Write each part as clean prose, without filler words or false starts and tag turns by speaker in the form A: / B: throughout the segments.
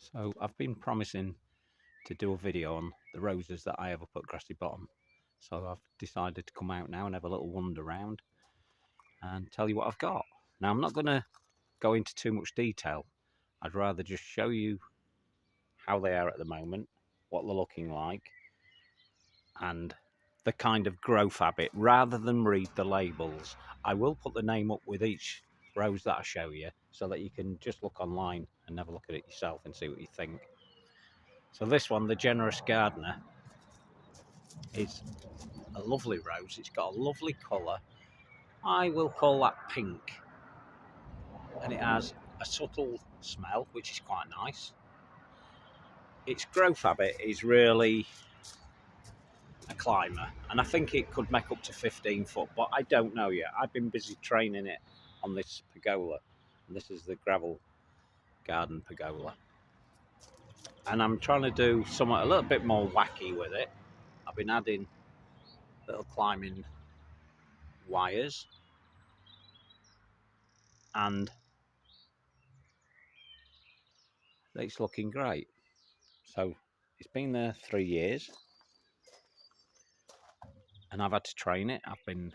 A: So I've been promising to do a video on the roses that I have up at Grassy Bottom. So I've decided to come out now and have a little wander around and tell you what I've got. Now I'm not going to go into too much detail. I'd rather just show you how they are at the moment, what they're looking like, and the kind of growth habit rather than read the labels. I will put the name up with each rose that I show you so that you can just look online and have a look at it yourself and see what you think. So this one, the Generous Gardener, is a lovely rose. It's got a lovely colour. I will call that pink. And it has a subtle smell, which is quite nice. Its growth habit is really a climber, and I think it could make up to 15 foot, but I don't know yet. I've been busy training it on this pergola, and this is the gravel garden pergola. And I'm trying to do something a little bit more wacky with it. I've been adding little climbing wires, and it's looking great. So it's been there 3 years, and I've had to train it. I've been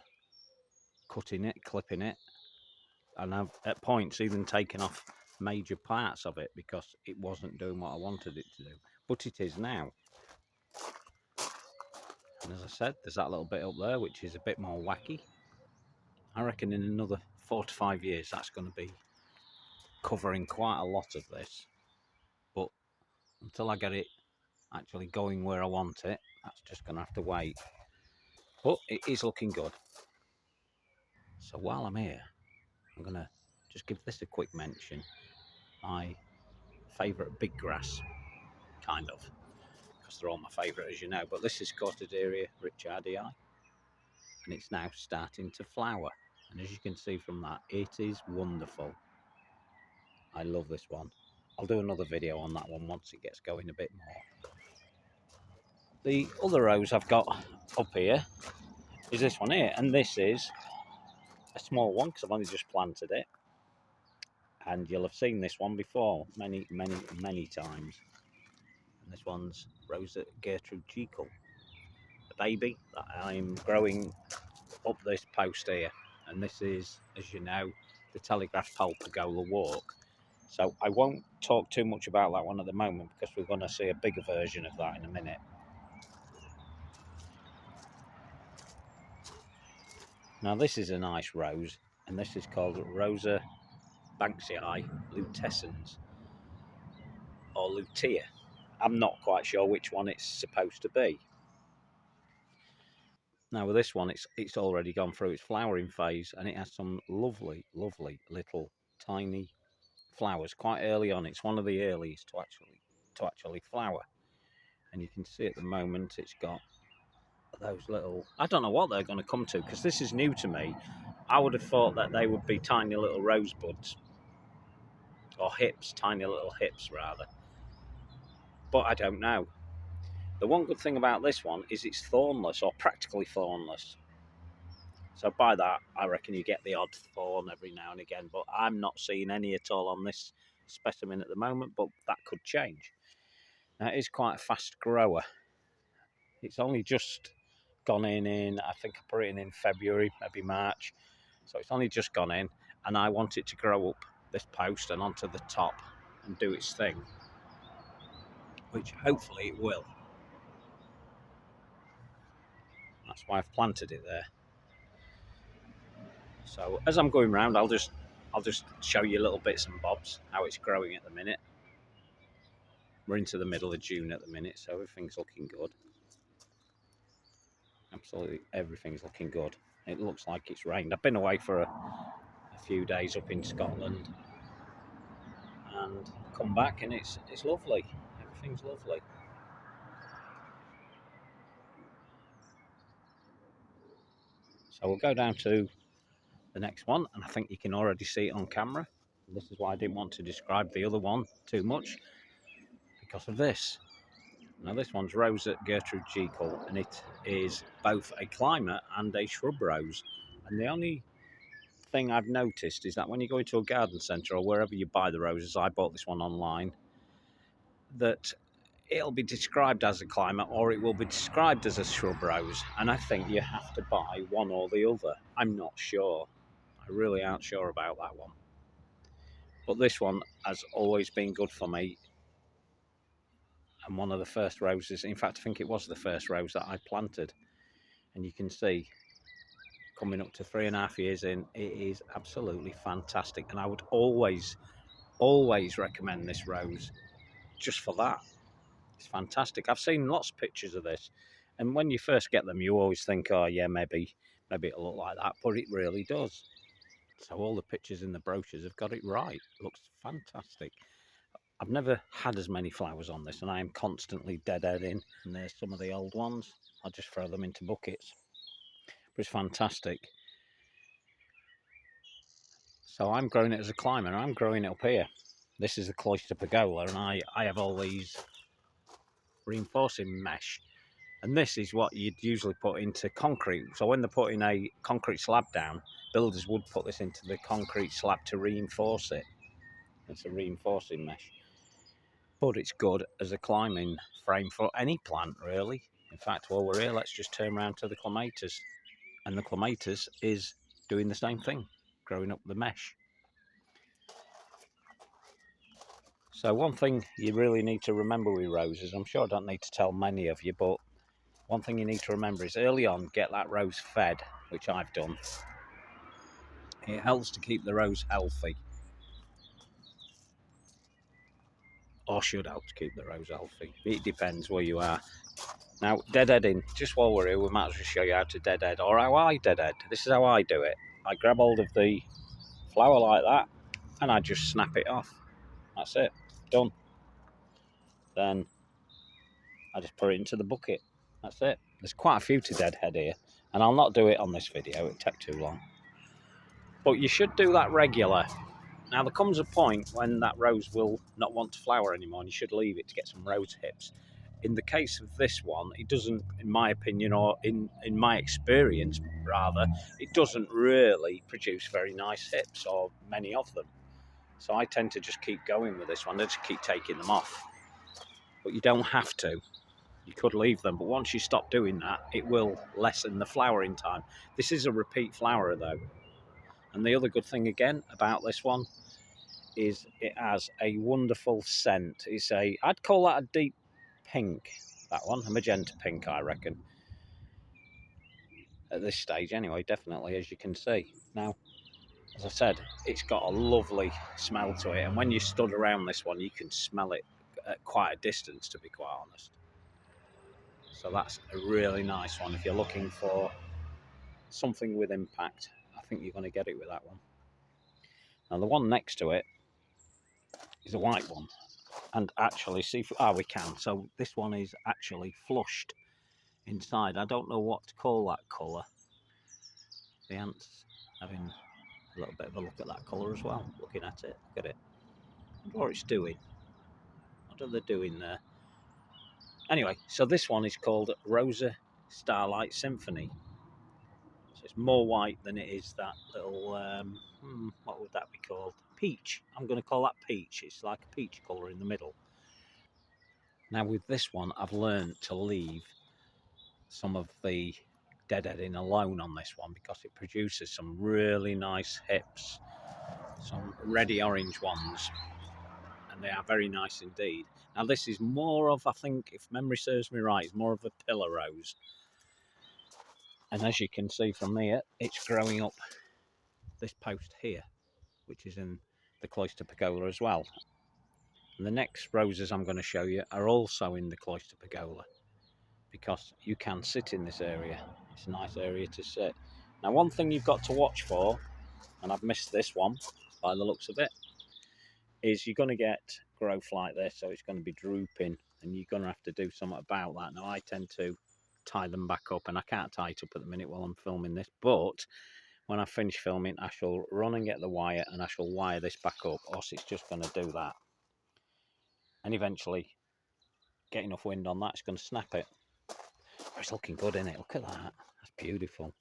A: cutting it, clipping it, and I've at points even taken off major parts of it because it wasn't doing what I wanted it to do. But it is now. And as I said, there's that little bit up there which is a bit more wacky. I reckon in another 4 to 5 years that's going to be covering quite a lot of this. But until I get it actually going where I want it, that's just going to have to wait. But it is looking good. So while I'm here, I'm going to just give this a quick mention. My favourite big grass, kind of, because they're all my favourite, as you know. But this is Cortaderia richardii, and it's now starting to flower. And as you can see from that, it is wonderful. I love this one. I'll do another video on that one once it gets going a bit more. The other rose I've got up here is this one here, and this is a small one because I've only just planted it. And you'll have seen this one before many times. And this one's Rosa Gertrude Jekyll, the baby that I'm growing up this post here. And this is, as you know, the Telegraph Pole Pergola Walk. So I won't talk too much about that one at the moment because we're going to see a bigger version of that in a minute. Now this is a nice rose, and this is called Rosa Banksii lutescens, or lutea. I'm not quite sure which one it's supposed to be. Now with this one, it's already gone through its flowering phase, and it has some lovely little tiny flowers quite early on. It's one of the earliest to actually flower, and you can see at the moment it's got those little, I don't know what they're going to come to because this is new to me. I would have thought that they would be tiny little rosebuds, or hips, tiny little hips rather, but I don't know. The one good thing about this one is it's thornless, or practically thornless. So by that, I reckon you get the odd thorn every now and again, but I'm not seeing any at all on this specimen at the moment, but that could change. Now, it is quite a fast grower. It's only just gone in, I think I put it in February, maybe March. So it's only just gone in, and I want it to grow up this post and onto the top and do its thing, which hopefully it will. That's why I've planted it there. So as I'm going round, I'll just show you little bits and bobs how it's growing at the minute. We're into the middle of June at the minute, so everything's looking good. Absolutely everything's looking good. It looks like it's rained. I've been away for a few days up in Scotland and come back, and it's lovely. Everything's lovely. So we'll go down to the next one, and I think you can already see it on camera. This is why I didn't want to describe the other one too much, because of this. Now this one's Rosa Gertrude Jekyll, and it is both a climber and a shrub rose. And the only thing I've noticed is that when you go into a garden centre or wherever you buy the roses, I bought this one online, that it'll be described as a climber or it will be described as a shrub rose, and I think you have to buy one or the other. I'm not sure. I really aren't sure about that one. But this one has always been good for me, and one of the first roses, in fact I think it was the first rose that I planted, and you can see coming up to 3.5 years in, it is absolutely fantastic, and I would always recommend this rose just for that. It's fantastic. I've seen lots of pictures of this, and when you first get them, you always think, oh yeah, maybe it'll look like that, but it really does. So all the pictures in the brochures have got it right. It looks fantastic. I've never had as many flowers on this, and I am constantly deadheading. And there's some of the old ones. I'll just throw them into buckets. But it's fantastic. So I'm growing it as a climber. I'm growing it up here. This is the cloister pergola, and I have all these reinforcing mesh. And this is what you'd usually put into concrete. So when they're putting a concrete slab down, builders would put this into the concrete slab to reinforce it. It's a reinforcing mesh. But it's good as a climbing frame for any plant, really. In fact, while we're here, let's just turn around to the clematis. And the clematis is doing the same thing, growing up the mesh. So one thing you really need to remember with roses, I'm sure I don't need to tell many of you, but one thing you need to remember is early on, get that rose fed, which I've done. It helps to keep the rose healthy. Or should help to keep the rose healthy. It depends where you are. Now, deadheading, just while we're here, we might as well show you how to deadhead, or how I deadhead. This is how I do it. I grab hold of the flower like that, and I just snap it off. That's it. Done. Then I just put it into the bucket. That's it. There's quite a few to deadhead here, and I'll not do it on this video. It'd take too long. But you should do that regular. Now, there comes a point when that rose will not want to flower anymore, and you should leave it to get some rose hips. In the case of this one, it doesn't, in my opinion, or in my experience rather, it doesn't really produce very nice hips, or many of them. So I tend to just keep going with this one. I just keep taking them off. But you don't have to. You could leave them, but once you stop doing that, it will lessen the flowering time. This is a repeat flowerer though. And the other good thing again about this one is it has a wonderful scent. I'd call that a deep pink, that one, a magenta pink, I reckon. At this stage anyway, definitely, as you can see. Now, as I said, it's got a lovely smell to it, and when you stood around this one, you can smell it at quite a distance, to be quite honest. So that's a really nice one. If you're looking for something with impact, I think you're going to get it with that one. Now, the one next to it is a white one. And actually, see, we can. So this one is actually flushed inside. I don't know what to call that colour. The ant's having a little bit of a look at that colour as well, looking at it. Look at it. I wonder what it's doing. What are they doing there? Anyway, so this one is called Rosa Starlight Symphony. So it's more white than it is that little, what would that be called? Peach. I'm going to call that peach. It's like a peach colour in the middle. Now with this one, I've learned to leave some of the deadheading alone on this one because it produces some really nice hips, some reddy orange ones, and they are very nice indeed. Now this is more of, I think, if memory serves me right, it's more of a pillar rose. And as you can see from here, it's growing up this post here, which is in the cloister pergola as well. And the next roses I'm going to show you are also in the cloister pergola, because you can sit in this area. It's a nice area to sit. Now, one thing you've got to watch for, and I've missed this one by the looks of it, is you're going to get growth like this, so it's going to be drooping, and you're going to have to do something about that. Now, I tend to tie them back up, and I can't tie it up at the minute while I'm filming this, but when I finish filming, I shall run and get the wire, and I shall wire this back up, or else it's just going to do that. And eventually, get enough wind on that, it's going to snap it. Oh, it's looking good, isn't it? Look at that. That's beautiful.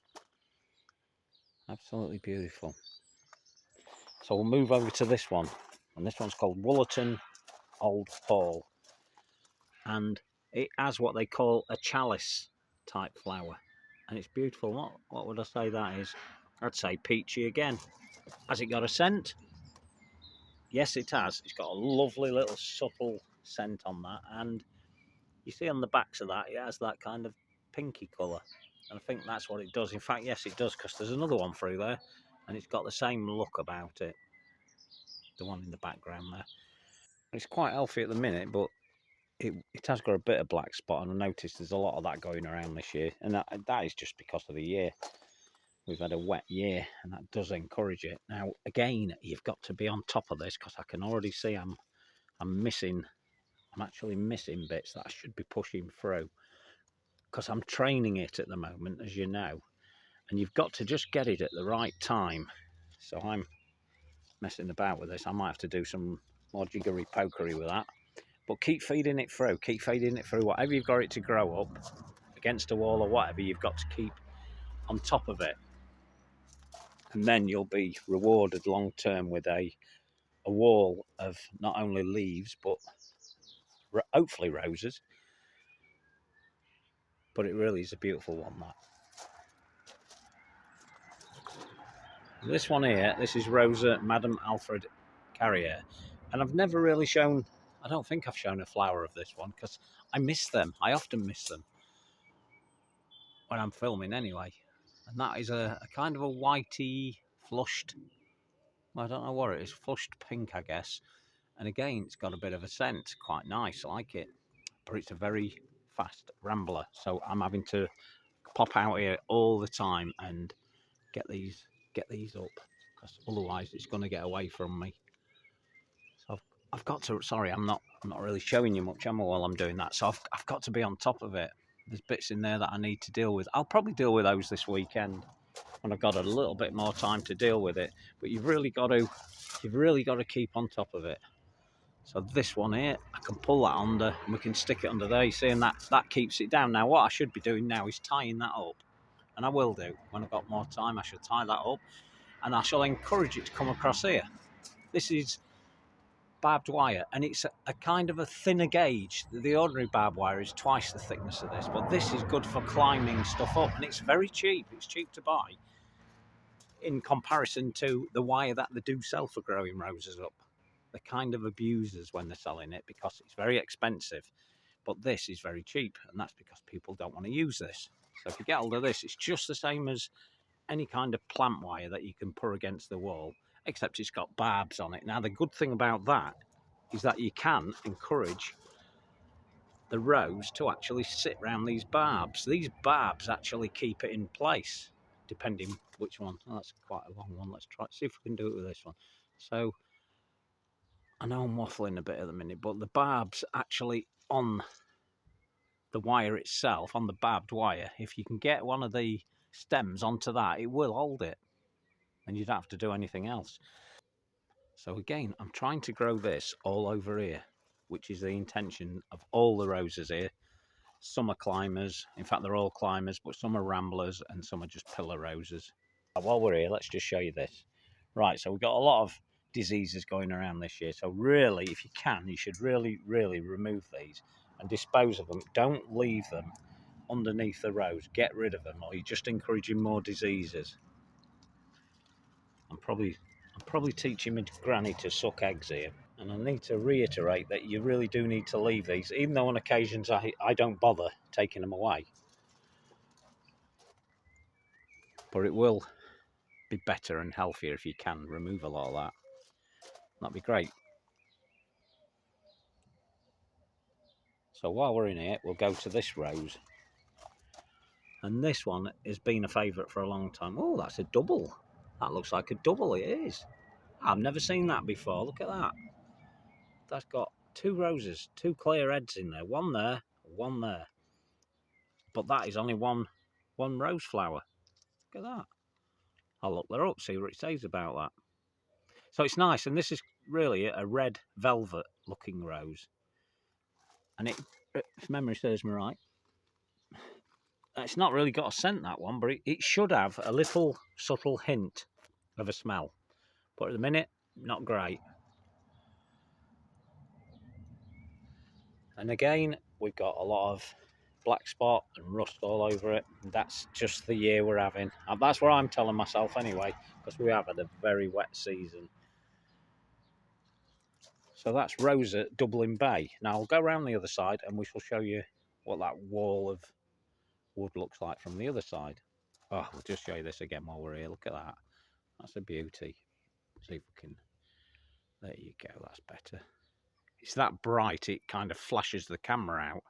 A: Absolutely beautiful. So we'll move over to this one. And this one's called Wollerton Old Paul. and it has what they call a chalice type flower, and it's beautiful. What would I say that is? I'd say peachy again. Has it got a scent? Yes, it has. It's got a lovely little subtle scent on that, and you see on the backs of that, it has that kind of pinky colour, and I think that's what it does. In fact, yes, it does, because there's another one through there, and it's got the same look about it. The one in the background there. It's quite healthy at the minute, but it has got a bit of black spot, and I noticed there's a lot of that going around this year, and that is just because of the year. We've had a wet year, and that does encourage it. Now, again, you've got to be on top of this, because I can already see I'm actually missing bits that I should be pushing through, because I'm training it at the moment, as you know, and you've got to just get it at the right time. So I'm messing about with this. I might have to do some more jiggery pokery with that. But keep feeding it through. Keep feeding it through. Whatever you've got it to grow up against a wall or whatever, you've got to keep on top of it. And then you'll be rewarded long term with a wall of not only leaves, but hopefully roses. But it really is a beautiful one, that. This one here, this is Rosa Madame Alfred Carrier. And I've never really shown, I don't think I've shown a flower of this one, because I miss them. I often miss them when I'm filming anyway. And that is a kind of a whitey, flushed, I don't know what it is, flushed pink, I guess. And again, it's got a bit of a scent, quite nice, I like it. But it's a very fast rambler, so I'm having to pop out here all the time and get these up, because otherwise it's going to get away from me. So I've got to. Sorry, I'm not really showing you much, am I, while I'm doing that? So I've got to be on top of it. There's bits in there that I need to deal with. I'll probably deal with those this weekend when I've got a little bit more time to deal with it. But you've really got to keep on top of it. So this one here, I can pull that under and we can stick it under there. You see, and that keeps it down. Now what I should be doing now is tying that up. And I will do. When I've got more time, I shall tie that up. And I shall encourage it to come across here. This is barbed wire, and it's a kind of a thinner gauge. The ordinary barbed wire is twice the thickness of this, but this is good for climbing stuff up, and it's very cheap. It's cheap to buy in comparison to the wire that they do sell for growing roses up. They're kind of abusers when they're selling it, because it's very expensive, but this is very cheap, and that's because people don't want to use this. So if you get hold of this, it's just the same as any kind of plant wire that you can put against the wall, except it's got barbs on it. Now, the good thing about that is that you can encourage the rose to actually sit around these barbs. These barbs actually keep it in place, depending which one. Oh, that's quite a long one. Let's try, see if we can do it with this one. So, I know I'm waffling a bit at the minute, but the barbs actually on the wire itself, on the barbed wire, if you can get one of the stems onto that, it will hold it, and you don't have to do anything else. So again, I'm trying to grow this all over here, which is the intention of all the roses here. Some are climbers, in fact they're all climbers, but some are ramblers and some are just pillar roses. While we're here, let's just show you this. Right, so we've got a lot of diseases going around this year, so really, if you can, you should really remove these and dispose of them. Don't leave them underneath the rose. Get rid of them, or you're just encouraging more diseases. I'm probably teaching my granny to suck eggs here. And I need to reiterate that you really do need to leave these, even though on occasions I don't bother taking them away. But it will be better and healthier if you can remove a lot of that. That'd be great. So while we're in here, we'll go to this rose. And this one has been a favourite for a long time. Oh, that's a double. That looks like a double, it is. I've never seen that before. Look at that. That's got two roses, two clear heads in there. One there, one there. But that is only one rose flower. Look at that. I'll look that up, see what it says about that. So it's nice, and this is really a red velvet looking rose. And it, if memory serves me right, it's not really got a scent, that one, but it should have a little subtle hint of a smell. But at the minute, not great. And again, we've got a lot of black spot and rust all over it. That's just the year we're having. And that's what I'm telling myself anyway, because we have had a very wet season. So that's Rose at Dublin Bay. Now I'll go around the other side and we shall show you what that wall of wood looks like from the other side. Oh, we'll just show you this again while we're here. Look at that. That's a beauty. See if we can... There you go, that's better. It's that bright, it kind of flashes the camera out.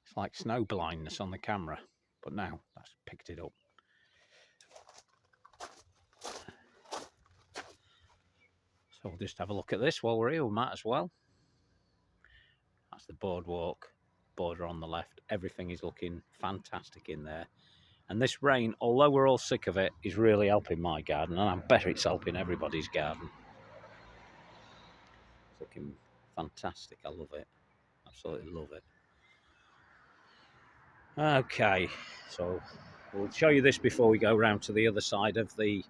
A: It's like snow blindness on the camera. But now, that's picked it up. So we'll just have a look at this while we're here. We might as well. That's the boardwalk. Border on the left. Everything is looking fantastic in there. And this rain, although we're all sick of it, is really helping my garden. And I bet it's helping everybody's garden. It's looking fantastic. I love it. Absolutely love it. Okay, so we'll show you this before we go round to the other side of the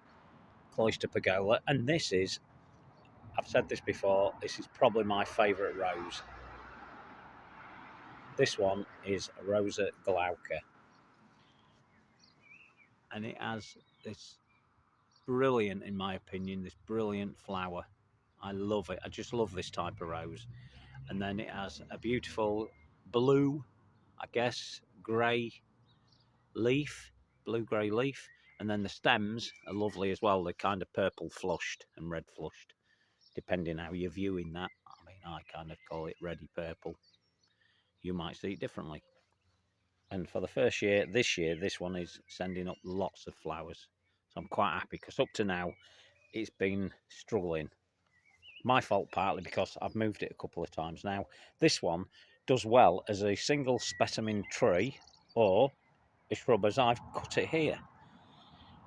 A: cloister pergola. And this is, I've said this before, this is probably my favourite rose. This one is a Rosa glauca. And it has this brilliant, in my opinion, this brilliant flower. I love it. I just love this type of rose. And then it has a beautiful blue, I guess, grey leaf, blue-grey leaf. And then the stems are lovely as well. They're kind of purple flushed and red flushed, depending how you're viewing that. I mean, I kind of call it reddy purple. You might see it differently. And for the first year, this one is sending up lots of flowers. So I'm quite happy, because up to now, it's been struggling. My fault partly, because I've moved it a couple of times now. This one does well as a single specimen tree or a shrub as I've cut it here.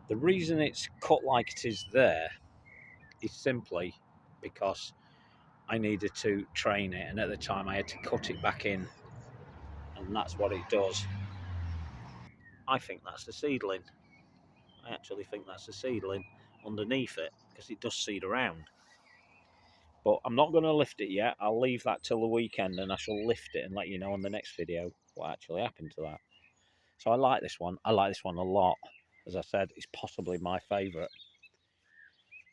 A: The reason it's cut like it is there is simply because I needed to train it, and at the time I had to cut it back in, and that's what it does. I think that's a seedling. I actually think that's a seedling underneath it, because it does seed around. But I'm not going to lift it yet. I'll leave that till the weekend, and I shall lift it and let you know on the next video what actually happened to that. So I like this one. I like this one a lot. As I said, it's possibly my favourite,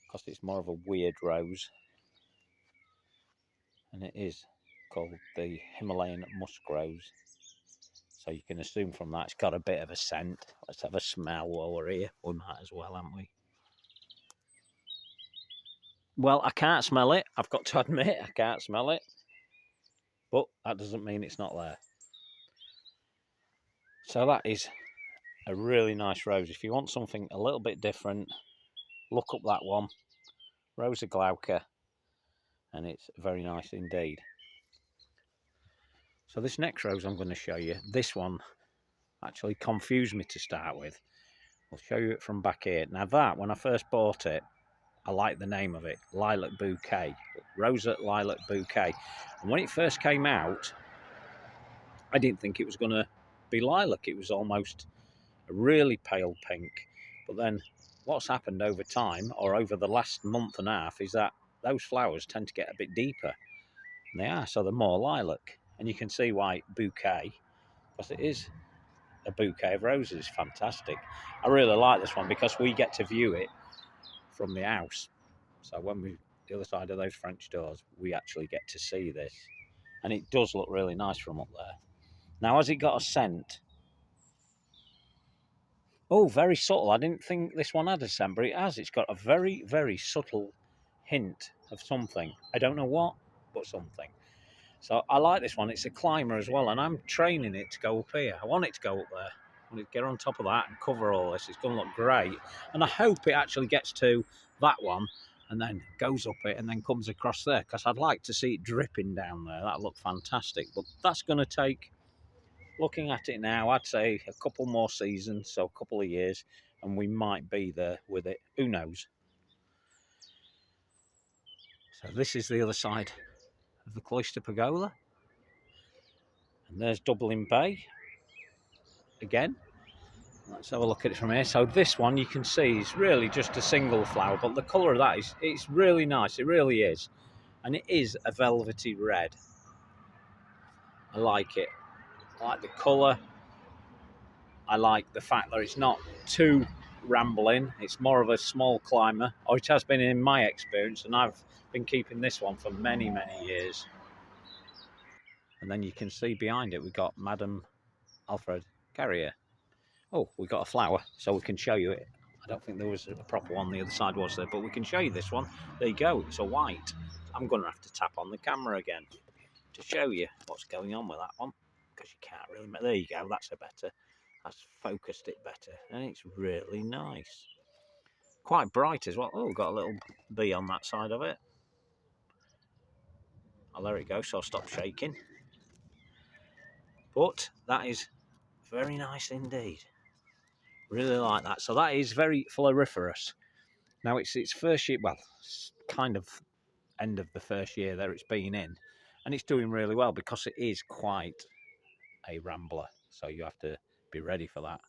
A: because it's more of a weird rose. And it is called the Himalayan musk rose. So you can assume from that it's got a bit of a scent. Let's have a smell while we're here. We might as well, haven't we? Well, I can't smell it. I've got to admit, I can't smell it. But that doesn't mean it's not there. So that is a really nice rose. If you want something a little bit different, look up that one. Rosa glauca. And it's very nice indeed. So this next rose I'm going to show you, this one actually confused me to start with. I'll show you it from back here. Now that, when I first bought it, I liked the name of it, Lilac Bouquet, Rosa Lilac Bouquet. And when it first came out, I didn't think it was going to be lilac. It was almost a really pale pink. But then what's happened over time, or over the last month and a half, is that those flowers tend to get a bit deeper. And they are, so they're more lilac. And you can see why bouquet, because it is a bouquet of roses. It's fantastic. I really like this one because we get to view it from the house. So when we're the other side of those French doors, we actually get to see this. And it does look really nice from up there. Now, has it got a scent? Oh, very subtle. I didn't think this one had a scent, but it has. It's got a very, very subtle hint of something. I don't know what, but something. So I like this one. It's a climber as well, and I'm training it to go up here. I want it to go up there. I want it to get on top of that and cover all this. It's going to look great. And I hope it actually gets to that one and then goes up it and then comes across there, because I'd like to see it dripping down there. That'd look fantastic. But that's going to take, looking at it now, I'd say a couple more seasons, so a couple of years, and we might be there with it. Who knows? So this is the other side of the cloister pergola, and there's Dublin Bay again. Let's have a look at it from here. So this one you can see is really just a single flower, but the colour of that is, it's really nice. It really is, and it is a velvety red. I like it. I like the colour. I like the fact that it's not too rambling. It's more of a small climber, or it has been in my experience, and I've been keeping this one for many, many years. And then you can see behind it, we've got Madame Alfred Carrier. Oh, we got a flower, so we can show you it. I don't think there was a proper one on the other side, was there? But we can show you this one. There you go. It's a white. I'm going to have to tap on the camera again to show you what's going on with that one, because you can't really. There you go. That's a better. That's focused it better, and it's really nice. Quite bright as well. Oh, we've got a little bee on that side of it. I'll let it go, so I'll stop shaking. But that is very nice indeed. Really like that. So that is very floriferous. Now it's its first year, well, kind of end of the first year that it's been in, and it's doing really well because it is quite a rambler. So you have to be ready for that.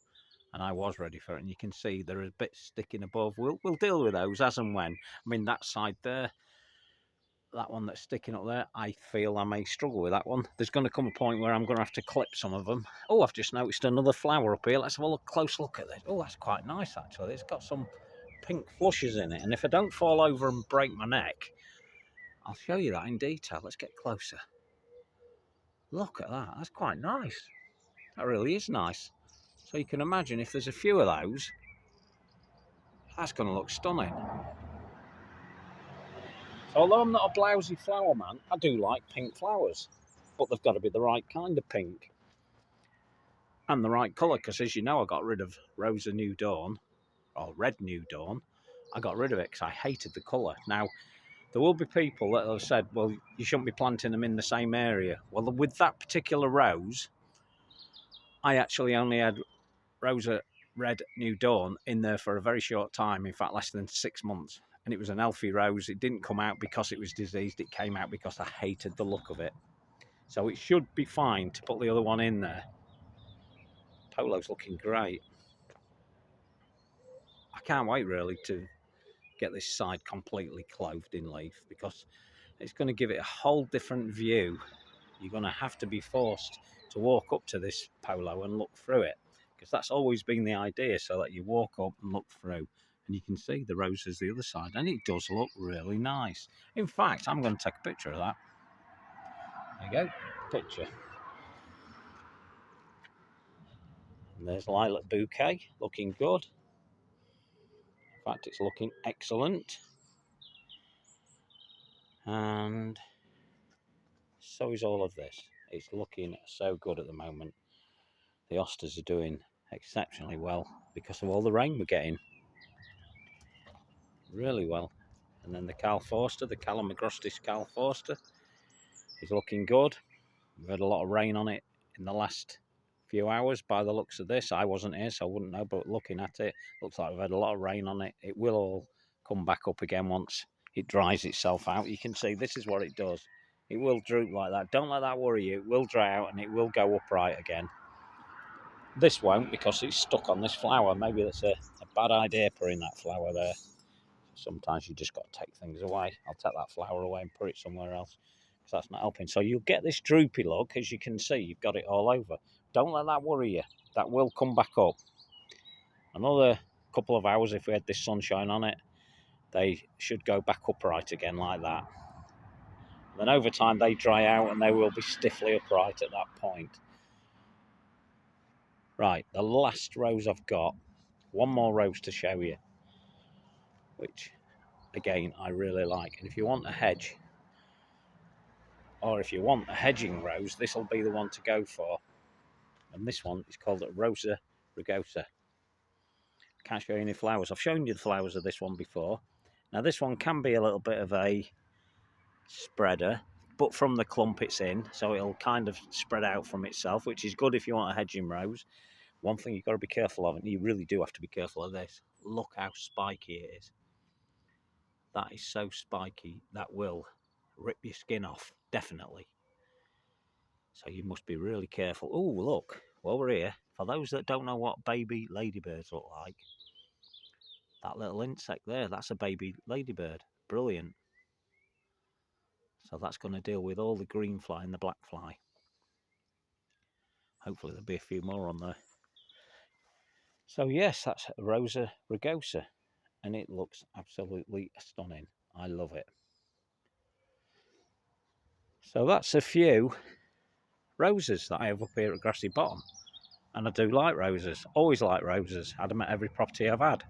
A: And I was ready for it, and you can see there are bits sticking above. We'll deal with those as and when. I mean, that side there, that one that's sticking up there, I feel I may struggle with that one. There's going to come a point where I'm going to have to clip some of them. Oh, I've just noticed another flower up here. Let's have a close look at this. Oh, that's quite nice actually. It's got some pink flushes in it, and if I don't fall over and break my neck, I'll show you that in detail. Let's get closer. Look at that. That's quite nice. That really is nice. So you can imagine if there's a few of those, that's going to look stunning. So although I'm not a blousy flower man, I do like pink flowers, but they've got to be the right kind of pink and the right colour, because as you know, I got rid of Rosa New Dawn, or Red New Dawn. I got rid of it because I hated the colour. Now, there will be people that have said, well, you shouldn't be planting them in the same area. Well, with that particular rose, I actually only had Rosa Red New Dawn in there for a very short time, in fact, less than 6 months. And it was an Elfie rose. It didn't come out because it was diseased. It came out because I hated the look of it. So it should be fine to put the other one in there. Polo's looking great. I can't wait really to get this side completely clothed in leaf, because it's going to give it a whole different view. You're going to have to be forced to walk up to this polo and look through it, because that's always been the idea, so that you walk up and look through and you can see the roses the other side, and it does look really nice. In fact, I'm going to take a picture of that. There you go, picture. And there's Lilac Bouquet, looking good. In fact, it's looking excellent. And so is all of this. It's looking so good at the moment. The hostas are doing exceptionally well because of all the rain we're getting. Really well. And then the Cal Forster, the Calamagrostis Cal Forster, is looking good. We've had a lot of rain on it in the last few hours by the looks of this. I wasn't here, so I wouldn't know, but looking at it, looks like we've had a lot of rain on it. It will all come back up again once it dries itself out. You can see this is what it does. It will droop like that. Don't let that worry you. It will dry out and it will go upright again. This won't, because it's stuck on this flower. Maybe that's a bad idea putting that flower there. Sometimes you just got to take things away. I'll take that flower away and put it somewhere else, because that's not helping. So you'll get this droopy look. As you can see, you've got it all over. Don't let that worry you. That will come back up. Another couple of hours, if we had this sunshine on it, they should go back upright again like that. Then over time they dry out and they will be stiffly upright at that point. Right, the last rose I've got, one more rose to show you, which again I really like. And if you want a hedge, or if you want a hedging rose, this will be the one to go for. And this one is called Rosa rugosa. Can't show you any flowers. I've shown you the flowers of this one before. Now this one can be a little bit of a spreader, but from the clump it's in, so it'll kind of spread out from itself, which is good if you want a hedging rose. One thing you've got to be careful of, and you really do have to be careful of this, look how spiky it is. That is so spiky, that will rip your skin off, definitely. So you must be really careful. Oh, look, while we're here, for those that don't know what baby ladybirds look like, that little insect there, that's a baby ladybird. Brilliant. So that's going to deal with all the green fly and the black fly. Hopefully there'll be a few more on there. So yes, that's Rosa rugosa, and it looks absolutely stunning. I love it. So that's a few roses that I have up here at Grassy Bottom. And I do like roses, always like roses. Had them at every property I've had.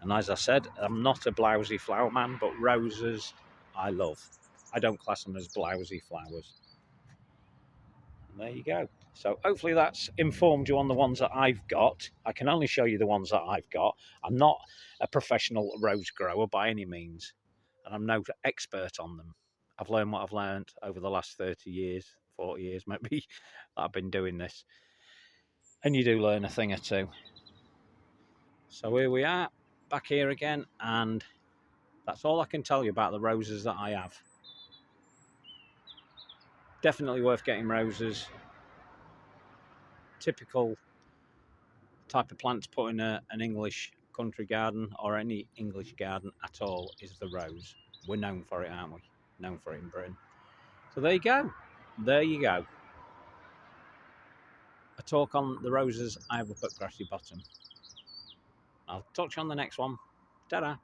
A: And as I said, I'm not a blousy flower man, but roses I love. I don't class them as blousy flowers. And there you go. So hopefully that's informed you on the ones that I've got. I can only show you the ones that I've got. I'm not a professional rose grower by any means, and I'm no expert on them. I've learned what I've learned over the last 30 years, 40 years maybe, that I've been doing this. And you do learn a thing or two. So here we are, back here again, and that's all I can tell you about the roses that I have. Definitely worth getting roses. Typical type of plant to put in an English country garden, or any English garden at all, is the rose. We're known for it, aren't we? Known for it in Britain. So there you go. There you go. A talk on the roses I have up at Grassy Bottom. I'll touch on the next one. Ta-da.